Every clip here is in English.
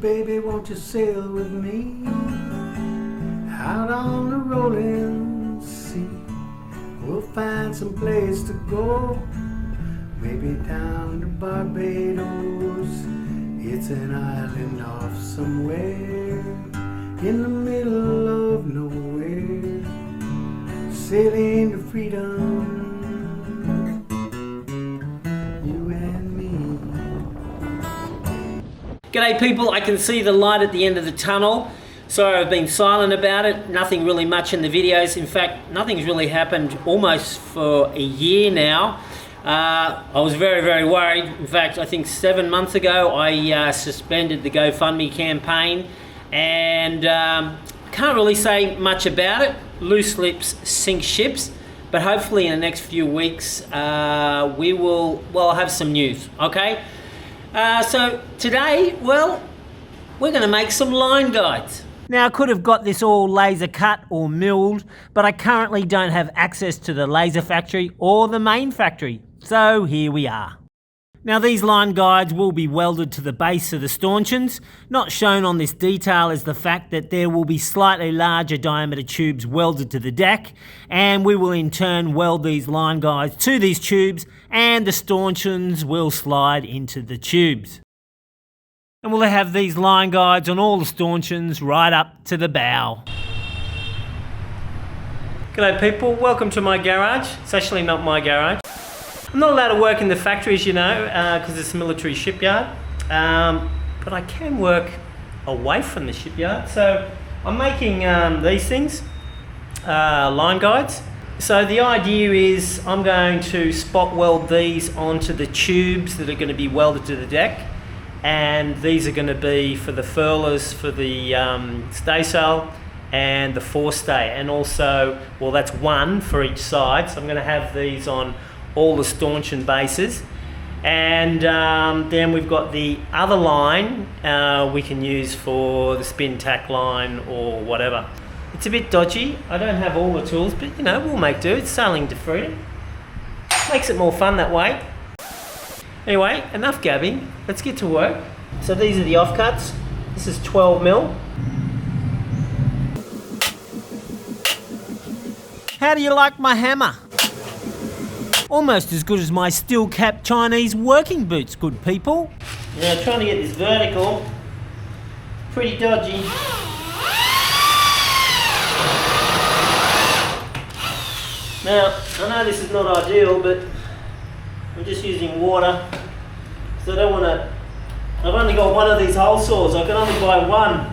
baby, won't you sail with me out on the rolling sea? We'll find some place to go, maybe down to Barbados. It's an island off somewhere in the middle of nowhere, sailing to freedom, you and me. G'day people, I can see the light at the end of the tunnel. Sorry I've been silent about it, nothing really much in the videos. In fact, nothing's really happened almost for a year now. I was very worried. In fact, I think 7 months ago I suspended the GoFundMe campaign, and can't really say much about it. Loose lips sink ships, but hopefully in the next few weeks we will, well, have some news, okay? So today, well, we're going to make some line guides. Now, I could have got this all laser cut or milled, but I currently don't have access to the laser factory or the main factory, so here we are. Now, these line guides will be welded to the base of the stanchions. Not shown on this detail is the fact that there will be slightly larger diameter tubes welded to the deck, and we will in turn weld these line guides to these tubes, and the stanchions will slide into the tubes. And we'll have these line guides on all the stanchions right up to the bow. G'day people, welcome to my garage. It's actually not my garage. I'm not allowed to work in the factory, as you know, because it's a military shipyard. But I can work away from the shipyard. So I'm making these things, line guides. So the idea is I'm going to spot weld these onto the tubes that are going to be welded to the deck. And these are going to be for the furlers, for the staysail and the forestay. And also, well, that's one for each side. So I'm going to have these on all the stanchion bases, and then we've got the other line we can use for the spin tack line or whatever. It's a bit dodgy, I don't have all the tools, but you know, we'll make do. It's sailing to freedom. Makes it more fun that way. Anyway, enough gabbing, let's get to work. So these are the offcuts. This is 12mm. How do you like my hammer? Almost as good as my steel cap Chinese working boots, good people. Now, trying to get this vertical, pretty dodgy. Now, I know this is not ideal, but I'm just using water, so I don't want to. I've only got one of these hole saws, I can only buy one.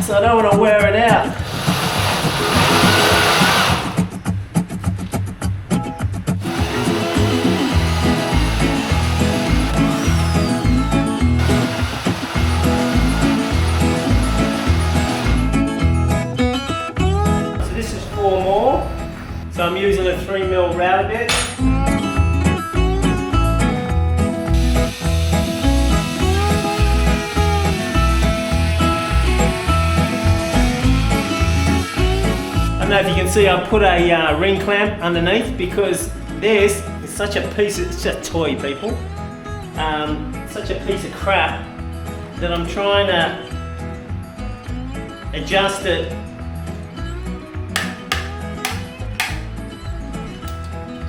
So I don't want to wear it out. So I'm using a 3mm router bit. I don't know if you can see, I put a ring clamp underneath because this is such a piece of, it's just toy people, such a piece of crap that I'm trying to adjust it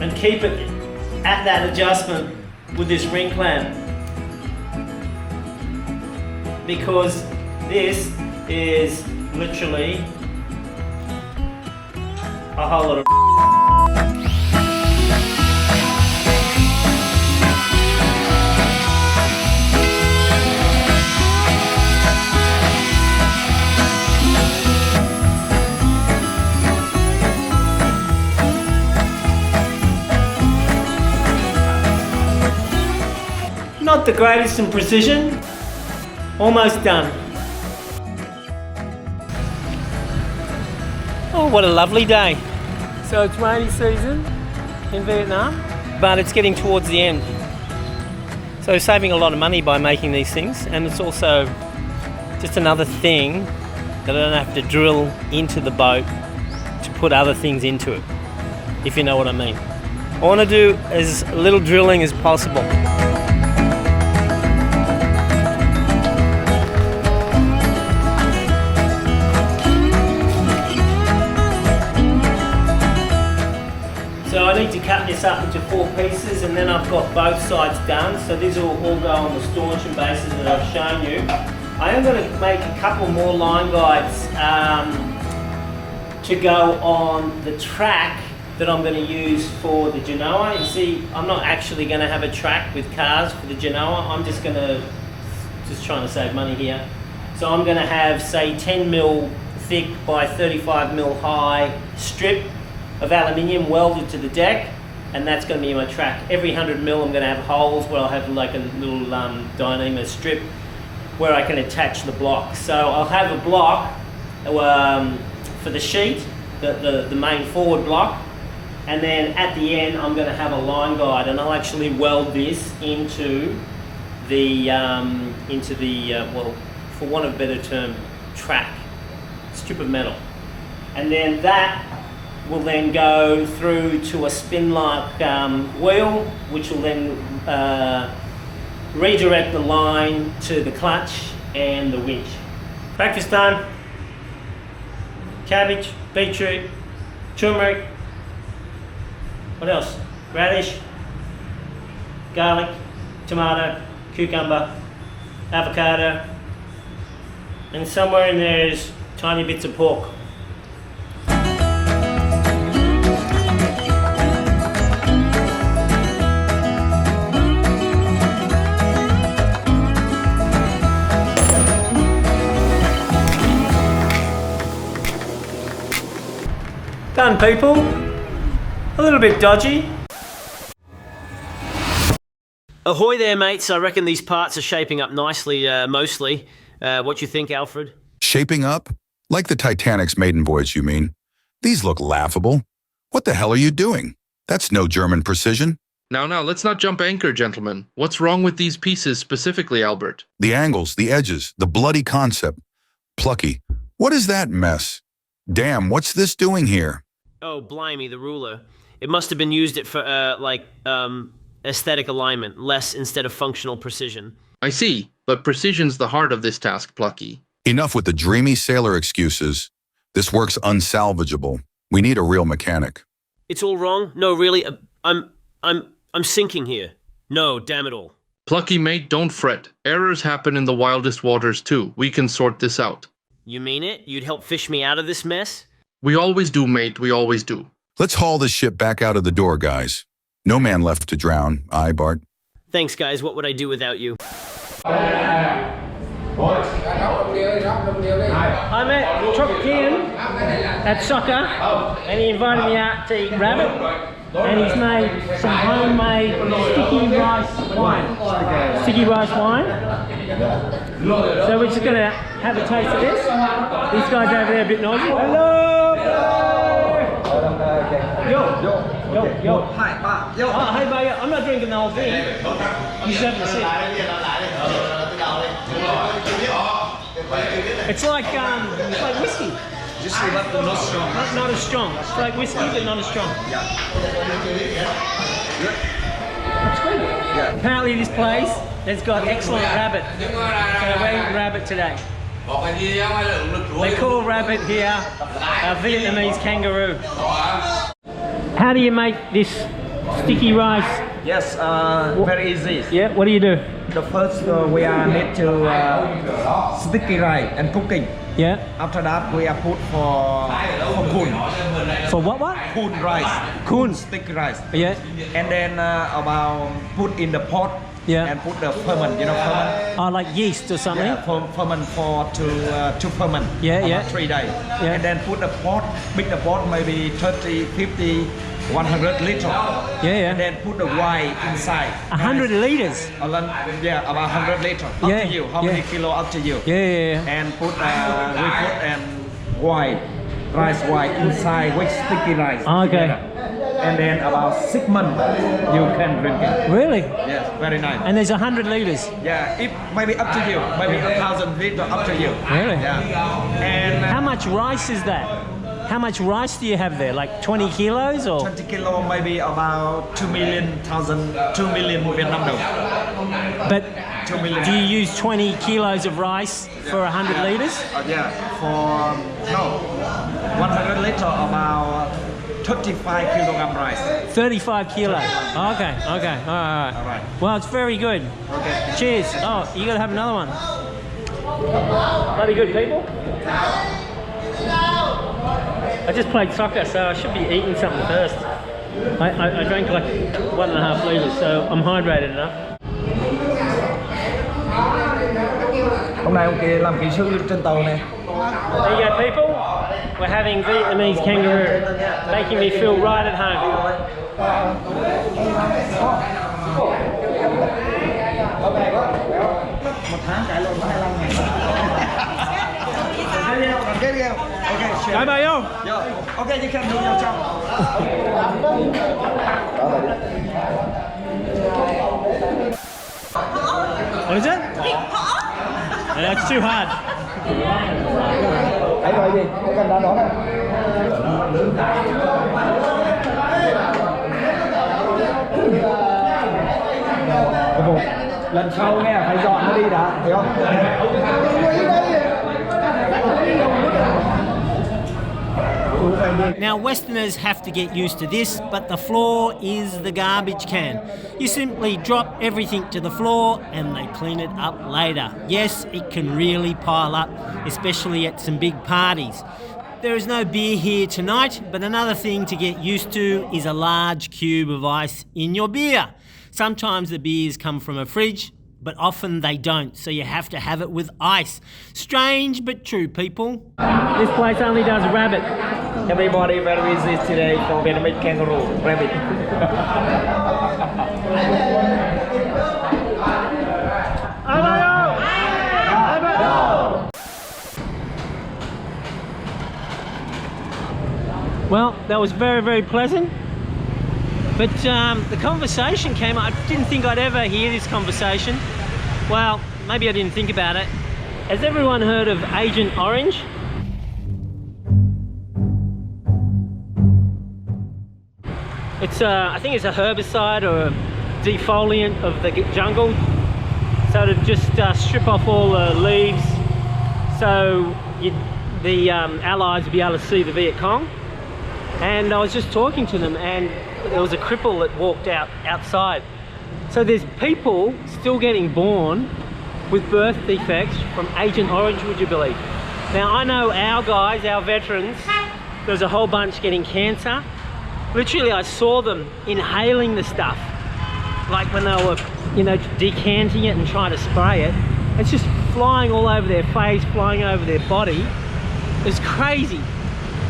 and keep it at that adjustment with this ring clamp, because this is literally a whole lot of not the greatest in precision. Almost done. Oh, what a lovely day. So it's rainy season in Vietnam, but it's getting towards the end. So saving a lot of money by making these things, and it's also just another thing that I don't have to drill into the boat to put other things into it, if you know what I mean. I want to do as little drilling as possible. So I need to cut this up into 4 pieces, and then I've got both sides done. So these will all go on the stanchion bases that I've shown you. I am going to make a couple more line guides to go on the track that I'm going to use for the Genoa. You see, I'm not actually going to have a track with cars for the Genoa. I'm just trying to save money here. So I'm going to have, say, 10 mil thick by 35 mil high strip of aluminium welded to the deck, and that's going to be my track. Every 100 mil I'm going to have holes where I'll have like a little Dyneema strip where I can attach the block. So I'll have a block for the sheet, the main forward block, and then at the end I'm going to have a line guide, and I'll actually weld this into the well, for want of a better term, track, strip of metal. And then that will then go through to a spin-like wheel, which will then redirect the line to the clutch and the winch. Breakfast time. Cabbage, beetroot, turmeric. What else? Radish, garlic, tomato, cucumber, avocado, and somewhere in there is tiny bits of pork. Done, people. A little bit dodgy. Ahoy there, mates. I reckon these parts are shaping up nicely, mostly. What you think, Alfred? Shaping up? Like the Titanic's maiden voyage, you mean? These look laughable. What the hell are you doing? That's no German precision. Now, let's not jump anchor, gentlemen. What's wrong with these pieces specifically, Albert? The angles, the edges, the bloody concept. Plucky, what is that mess? Damn, what's this doing here? Oh, blimey, the ruler. It must have been used for, aesthetic alignment, less instead of functional precision. I see, but precision's the heart of this task, Plucky. Enough with the dreamy sailor excuses. This work's unsalvageable. We need a real mechanic. It's all wrong? No, really, I'm sinking here. No, damn it all. Plucky, mate, don't fret. Errors happen in the wildest waters, too. We can sort this out. You mean it? You'd help fish me out of this mess? We always do, mate. We always do. Let's haul this ship back out of the door, guys. No man left to drown. Aye, Bart? Thanks, guys. What would I do without you? I met Truck Ken at soccer, and he invited me out to eat rabbit, and he's made some homemade sticky rice wine. Sticky rice wine. So we're just going to have a taste of this. These guys over there are a bit noisy. Hello! Yo. Hi, Ma. Yo. Oh, hey, Ma. I'm not drinking the whole thing. You just having a sip. It's like whiskey. Just not strong. Not as strong. It's like whiskey, but not as strong. Yeah. That's good. Yeah. Apparently this place has got excellent rabbit. So we're eating rabbit today. They call rabbit here a Vietnamese kangaroo. How do you make this sticky rice? Yes, very easy. Yeah, what do you do? The first we are need to sticky rice and cooking. Yeah. After that we are put for coon. For what? Coon rice. Coon. Sticky rice. Yeah. And then about put in the pot. Yeah. And put the ferment. You know ferment. Oh, like yeast or something? Yeah. Ferment to ferment. Yeah, about yeah. 3 days. Yeah. And then put the pot. Make the pot maybe 30, 50, 100 liters. Yeah. And then put the wine inside. 100 liters. Yeah, about 100 liters. Up Yeah, to you. How yeah. many kilo? Up to you. Yeah. And put we put wine, rice wine inside with sticky rice. Okay. Together. And then about 6 months you can drink it. Really? Yes, very nice. And there's 100 liters. Yeah, it maybe up to you. Maybe 1,000 liters up to you. Really? Yeah. And How much rice is that? How much rice do you have there? Like 20 kilos or? 20 kilo, maybe about 2 million Vietnam dollars. But 2 million. do you use 20 kilos of rice for 100 liters? Yeah, for 100 liters about 35 kilogram rice. 35 kilo. Okay, okay, all right. All right. Well, it's very good. Okay. Cheers. Oh, you gotta have another one. Bloody good, people. I just played soccer, so I should be eating something first. I drank like 1.5 litres, so I'm hydrated enough. Hôm nay ông kia làm kỹ sư trên tàu này. There you go, people. We're having Vietnamese kangaroo, making me feel right at home. Một tháng cải lộn 25 ngày. Kết gheo. Okay, sure. Bye bye, yo. Yo. Okay, you can do your job. What is it? That's too hard. Anh nói gì? Cái cần đá đó này. Lần sau nghe phải dọn nó đi đã, thấy không? Now, Westerners have to get used to this, but the floor is the garbage can. You simply drop everything to the floor and they clean it up later. Yes, it can really pile up, especially at some big parties. There is no beer here tonight, but another thing to get used to is a large cube of ice in your beer. Sometimes the beers come from a fridge, but often they don't, so you have to have it with ice. Strange but true, people. This place only does rabbit. Everybody very busy today for Vietnamese kangaroo, rabbit. Well, that was very, very pleasant. But the conversation came up. I didn't think I'd ever hear this conversation. Well, maybe I didn't think about it. Has everyone heard of Agent Orange? It's I think it's a herbicide or a defoliant of the jungle. So to just strip off all the leaves, so the Allies would be able to see the Viet Cong. And I was just talking to them, and there was a cripple that walked outside. So there's people still getting born with birth defects from Agent Orange, would you believe? Now I know our guys, our veterans, there's a whole bunch getting cancer. Literally I saw them inhaling the stuff, like when they were, you know, decanting it and trying to spray it. It's just flying all over their face, flying over their body. It's crazy.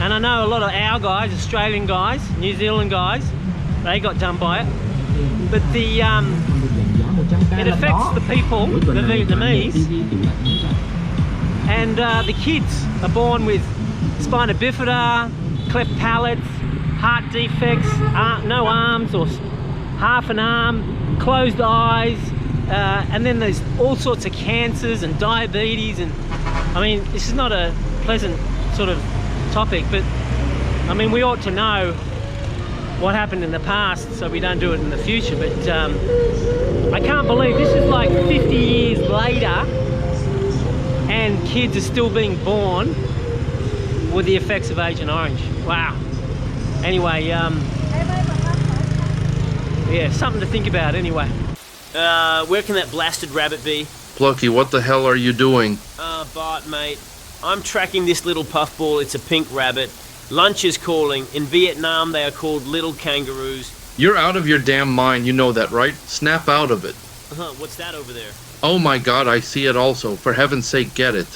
And I know a lot of our guys, Australian guys, New Zealand guys, they got done by it. But the it affects the people, the Vietnamese, and the kids are born with spina bifida, cleft palates, heart defects, no arms or half an arm, closed eyes, and then there's all sorts of cancers and diabetes. And I mean, this is not a pleasant sort of topic, but I mean, we ought to know what happened in the past so we don't do it in the future. But I can't believe this is like 50 years later and kids are still being born with the effects of Agent Orange. Wow. Anyway, yeah, something to think about anyway. Where can that blasted rabbit be? Plucky, what the hell are you doing? Bart, mate. I'm tracking this little puffball. It's a pink rabbit. Lunch is calling. In Vietnam, they are called little kangaroos. You're out of your damn mind, you know that, right? Snap out of it. What's that over there? Oh my god, I see it also. For heaven's sake, get it.